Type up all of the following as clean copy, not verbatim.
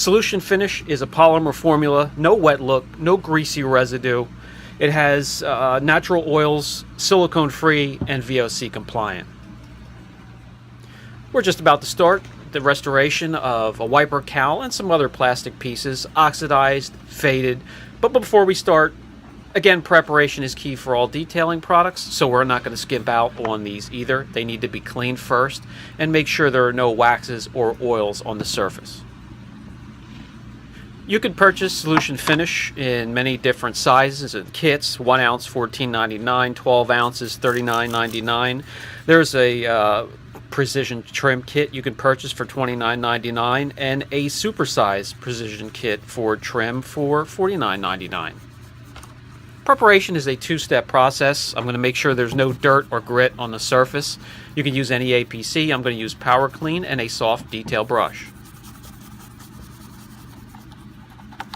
Solution Finish is a polymer formula, no wet look, no greasy residue. It has natural oils, silicone free, and VOC compliant. We're just about to start the restoration of a wiper cowl and some other plastic pieces, oxidized, faded. But before we start, again, preparation is key for all detailing products, so we're not going to skimp out on these either. They need to be cleaned first and make sure there are no waxes or oils on the surface. You can purchase Solution Finish in many different sizes and kits. 1 ounce $14.99, 12 ounces $39.99. There's a precision trim kit you can purchase for $29.99 and a supersized precision kit for trim for $49.99. Preparation is a two-step process. I'm going to make sure there's no dirt or grit on the surface. You can use any APC. I'm going to use Power Clean and a soft detail brush.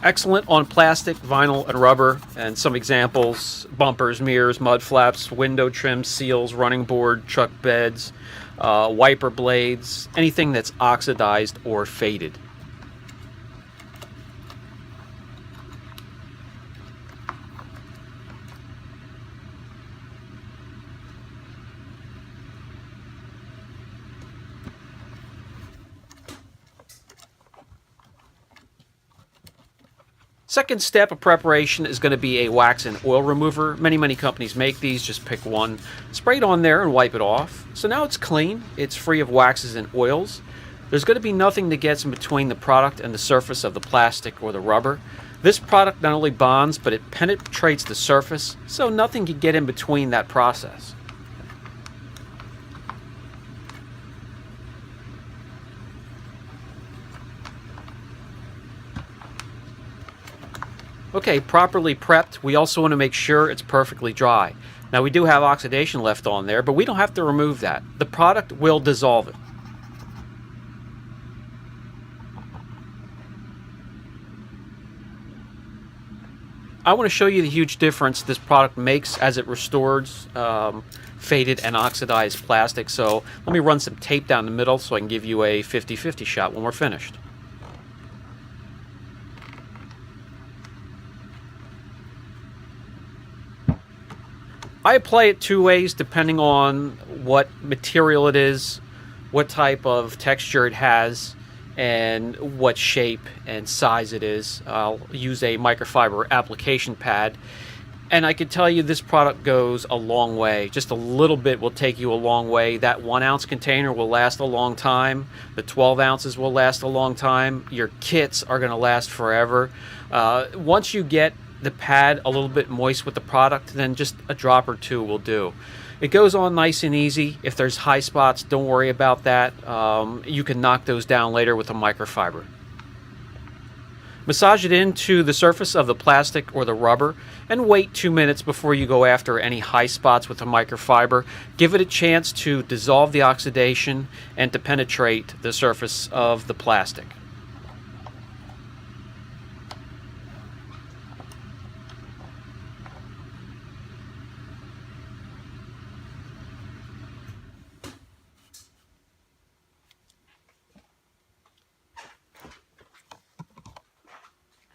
Excellent on plastic, vinyl, and rubber, and some examples: bumpers, mirrors, mud flaps, window trims, seals, running board, truck beds, wiper blades, anything that's oxidized or faded. Second step of preparation is going to be a wax and oil remover. Many companies make these. Just pick one, spray it on there, and wipe it off. So now it's clean. It's free of waxes and oils. There's going to be nothing that gets in between the product and the surface of the plastic or the rubber. This product not only bonds, but it penetrates the surface, so nothing can get in between that process. Okay, properly prepped. We also want to make sure it's perfectly dry. Now, we do have oxidation left on there, but we don't have to remove that. The product will dissolve it. I want to show you the huge difference this product makes as it restores faded and oxidized plastic. So let me run some tape down the middle so I can give you a 50-50 shot when we're finished. I apply it two ways depending on what material it is, what type of texture it has, and what shape and size it is. I'll use a microfiber application pad, and I can tell you this product goes a long way. Just a little bit will take you a long way. That 1 ounce container will last a long time. The 12 ounces will last a long time. Your kits are going to last forever. Once you get the pad a little bit moist with the product, then just a drop or two will do. It goes on nice and easy. If there's high spots, don't worry about that. You can knock those down later with a microfiber. Massage it into the surface of the plastic or the rubber and wait 2 minutes before you go after any high spots with a microfiber. Give it a chance to dissolve the oxidation and to penetrate the surface of the plastic.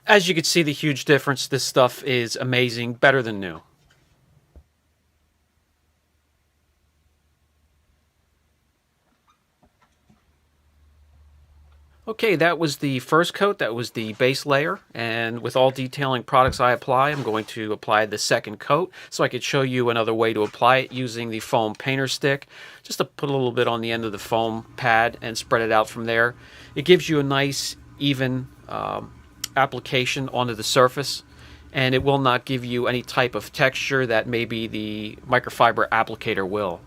As you can see the huge difference, this stuff is amazing, better than new. Okay, that was the first coat, that was the base layer, and with all detailing products I apply, I'm going to apply the second coat so I could show you another way to apply it using the foam painter stick, just to put a little bit on the end of the foam pad and spread it out from there. It gives you a nice, even application onto the surface, and it will not give you any type of texture that maybe the microfiber applicator will.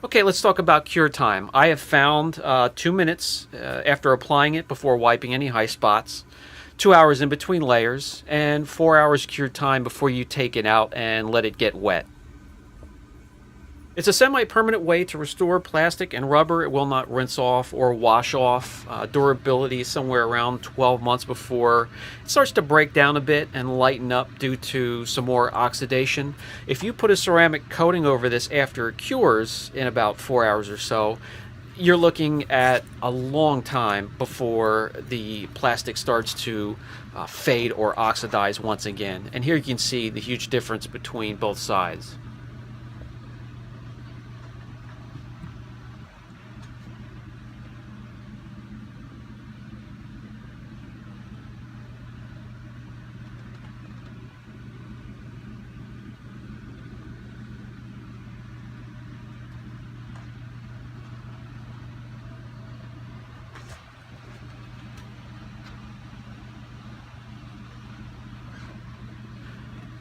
Okay, let's talk about cure time. I have found 2 minutes after applying it before wiping any high spots, 2 hours in between layers, and 4 hours cure time before you take it out and let it get wet. It's a semi-permanent way to restore plastic and rubber. It will not rinse off or wash off. Durability is somewhere around 12 months before it starts to break down a bit and lighten up due to some more oxidation. If you put a ceramic coating over this after it cures in about 4 hours or so, you're looking at a long time before the plastic starts to fade or oxidize once again. And here you can see the huge difference between both sides.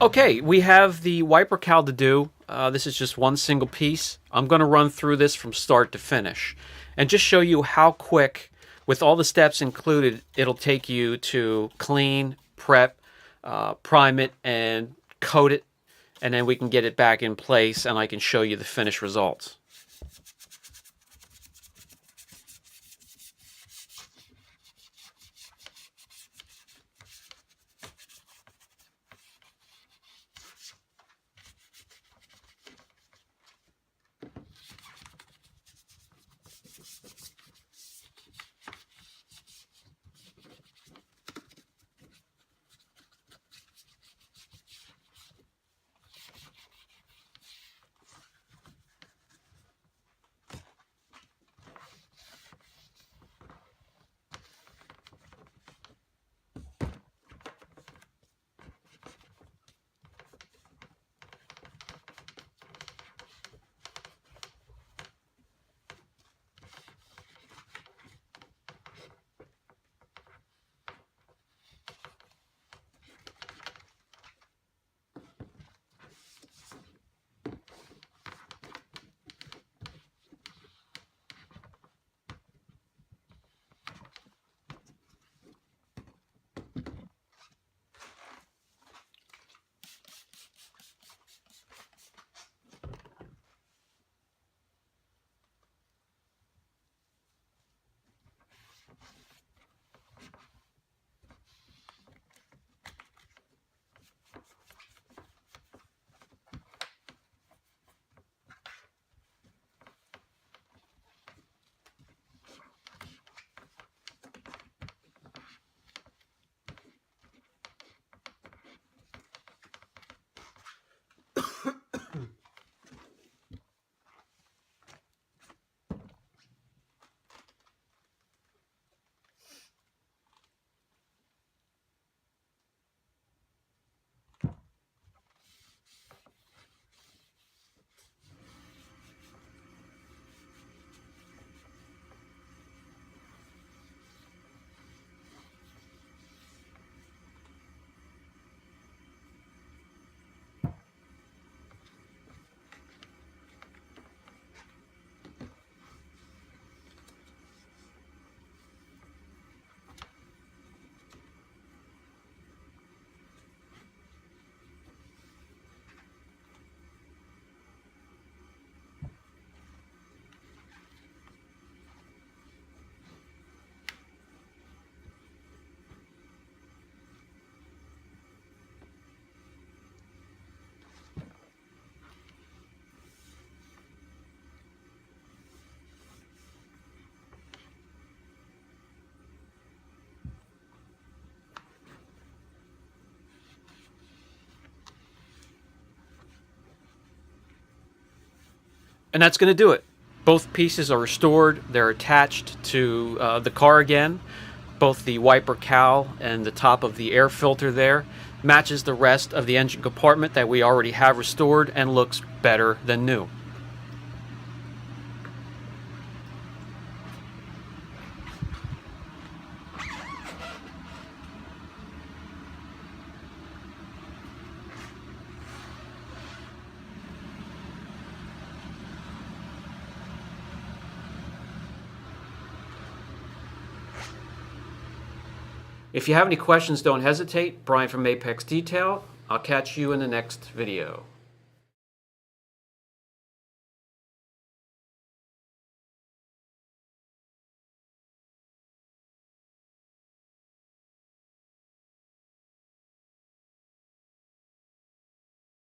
Okay, we have the wiper cowl to do. This is just one single piece. I'm going to run through this from start to finish and just show you how quick, with all the steps included, it'll take you to clean, prep, prime it, and coat it, and then we can get it back in place and I can show you the finished results. And that's going to do it. Both pieces are restored. They're attached to the car again. Both the wiper cowl and the top of the air filter there matches the rest of the engine compartment that we already have restored and looks better than new. If you have any questions, don't hesitate. Brian from Apex Detail. I'll catch you in the next video.